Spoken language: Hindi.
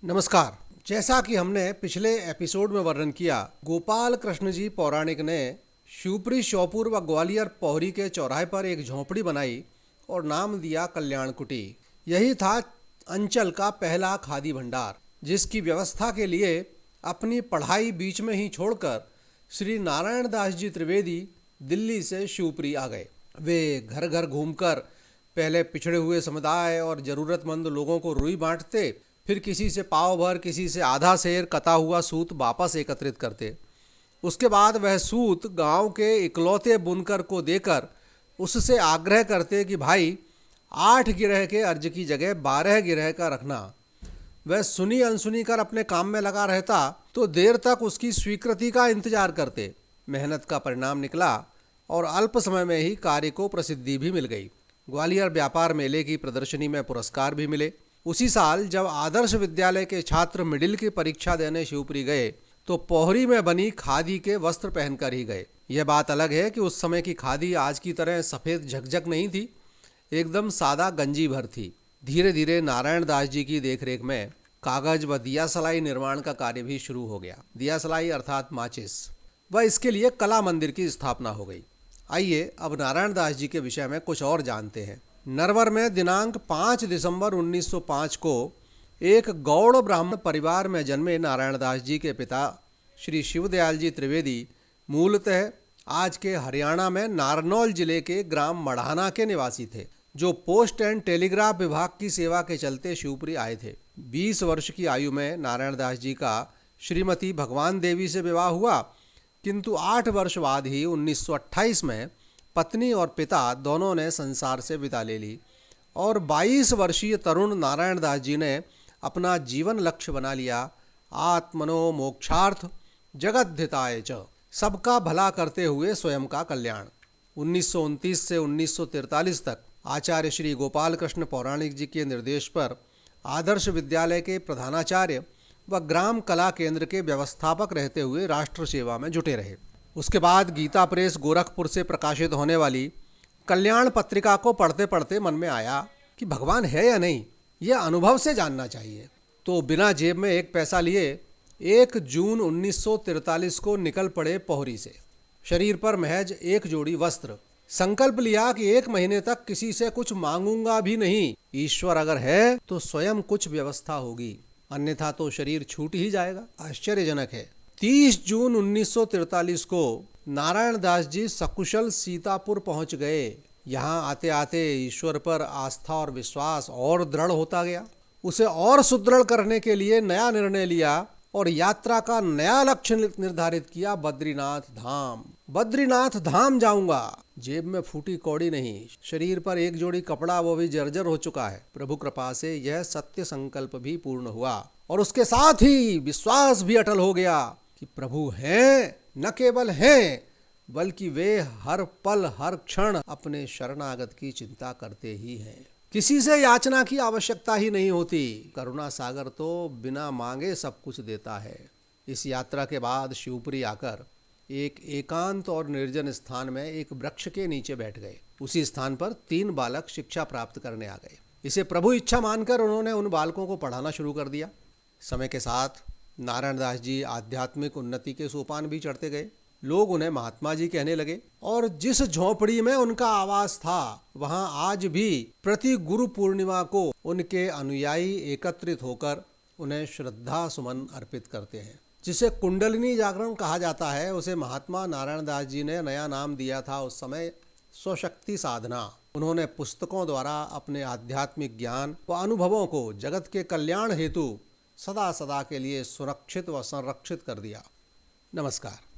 नमस्कार। जैसा कि हमने पिछले एपिसोड में वर्णन किया, गोपाल कृष्ण जी पौराणिक ने शिवपुरी, श्योपुर व ग्वालियर पोहरी के चौराहे पर एक झोंपड़ी बनाई और नाम दिया कल्याण कुटी। यही था अंचल का पहला खादी भंडार, जिसकी व्यवस्था के लिए अपनी पढ़ाई बीच में ही छोड़कर श्री नारायण दास जी त्रिवेदी दिल्ली से शिवपुरी आ गए। वे घर घर घूमकर पहले पिछड़े हुए समुदाय और जरूरतमंद लोगों को रुई बांटते, फिर किसी से पाव भर, किसी से आधा सेर कता हुआ सूत वापस एकत्रित करते। उसके बाद वह सूत गांव के इकलौते बुनकर को देकर उससे आग्रह करते कि भाई 8 गिरह के अर्ज की जगह 12 गिरह का रखना। वह सुनी अनसुनी कर अपने काम में लगा रहता तो देर तक उसकी स्वीकृति का इंतजार करते। मेहनत का परिणाम निकला और अल्प समय में ही कार्य को प्रसिद्धि भी मिल गई। ग्वालियर व्यापार मेले की प्रदर्शनी में पुरस्कार भी मिले। उसी साल जब आदर्श विद्यालय के छात्र मिडिल की परीक्षा देने शिवपुरी गए तो पोहरी में बनी खादी के वस्त्र पहनकर ही गए। यह बात अलग है कि उस समय की खादी आज की तरह सफ़ेद झकझक नहीं थी, एकदम सादा गंजी भर थी। धीरे धीरे नारायण दास जी की देखरेख में कागज व दिया सलाई निर्माण का कार्य भी शुरू हो गया। दिया सलाई अर्थात माचिस, व इसके लिए कला मंदिर की स्थापना हो गई। आइए अब नारायण दास जी के विषय में कुछ और जानते हैं। नरवर में दिनांक 5 दिसंबर 1905 को एक गौड़ ब्राह्मण परिवार में जन्मे नारायण दास जी के पिता श्री शिवदयाल जी त्रिवेदी मूलतः आज के हरियाणा में नारनौल जिले के ग्राम मढ़ाना के निवासी थे, जो पोस्ट एंड टेलीग्राफ विभाग की सेवा के चलते शिवपुरी आए थे। 20 वर्ष की आयु में नारायण दास जी का श्रीमती भगवान देवी से विवाह हुआ, किंतु 8 वर्ष बाद ही 1928 में पत्नी और पिता दोनों ने संसार से विदा ले ली और 22 वर्षीय तरुण नारायण दास जी ने अपना जीवन लक्ष्य बना लिया आत्मनो मोक्षार्थ जगद्धिताय च, सबका भला करते हुए स्वयं का कल्याण। 1929 से 1943 तक आचार्य श्री गोपाल कृष्ण पौराणिक जी के निर्देश पर आदर्श विद्यालय के प्रधानाचार्य व ग्राम कला केंद्र के व्यवस्थापक रहते हुए राष्ट्र सेवा में जुटे रहे। उसके बाद गीता प्रेस गोरखपुर से प्रकाशित होने वाली कल्याण पत्रिका को पढ़ते पढ़ते मन में आया कि भगवान है या नहीं, यह अनुभव से जानना चाहिए। तो बिना जेब में एक पैसा लिए 1 जून 1943 को निकल पड़े पोहरी से। शरीर पर महज एक जोड़ी वस्त्र। संकल्प लिया कि 1 महीने तक किसी से कुछ मांगूंगा भी नहीं। ईश्वर अगर है तो स्वयं कुछ व्यवस्था होगी, अन्यथा तो शरीर छूट ही जाएगा। आश्चर्यजनक है, 30 जून 1943 को नारायण दास जी सकुशल सीतापुर पहुंच गए। यहाँ आते आते ईश्वर पर आस्था और विश्वास और दृढ़ होता गया। उसे और सुदृढ़ करने के लिए नया निर्णय लिया और यात्रा का नया लक्ष्य निर्धारित किया, बद्रीनाथ धाम। बद्रीनाथ धाम जाऊंगा। जेब में फूटी कौड़ी नहीं, शरीर पर एक जोड़ी कपड़ा, वो भी जर्जर हो चुका है। प्रभु कृपा से यह सत्य संकल्प भी पूर्ण हुआ और उसके साथ ही विश्वास भी अटल हो गया कि प्रभु हैं, न केवल हैं बल्कि वे हर पल हर क्षण अपने शरणागत की चिंता करते ही हैं। किसी से याचना की आवश्यकता ही नहीं होती। करुणा सागर तो बिना मांगे सब कुछ देता है। इस यात्रा के बाद शिवपुरी आकर एक एकांत और निर्जन स्थान में एक वृक्ष के नीचे बैठ गए। उसी स्थान पर 3 बालक शिक्षा प्राप्त करने आ गए। इसे प्रभु इच्छा मानकर उन्होंने उन बालकों को पढ़ाना शुरू कर दिया। समय के साथ नारायण दास जी आध्यात्मिक उन्नति के सोपान भी चढ़ते गए। लोग उन्हें महात्मा जी कहने लगे और जिस झोंपड़ी में उनका आवास था वहां आज भी प्रति गुरु पूर्णिमा को उनके अनुयायी एकत्रित होकर उन्हें श्रद्धा सुमन अर्पित करते हैं। जिसे कुंडलिनी जागरण कहा जाता है, उसे महात्मा नारायण दास जी ने नया नाम दिया था उस समय, स्वशक्ति साधना। उन्होंने पुस्तकों द्वारा अपने आध्यात्मिक ज्ञान व अनुभवों को जगत के कल्याण हेतु सदा सदा के लिए सुरक्षित व संरक्षित कर दिया। नमस्कार।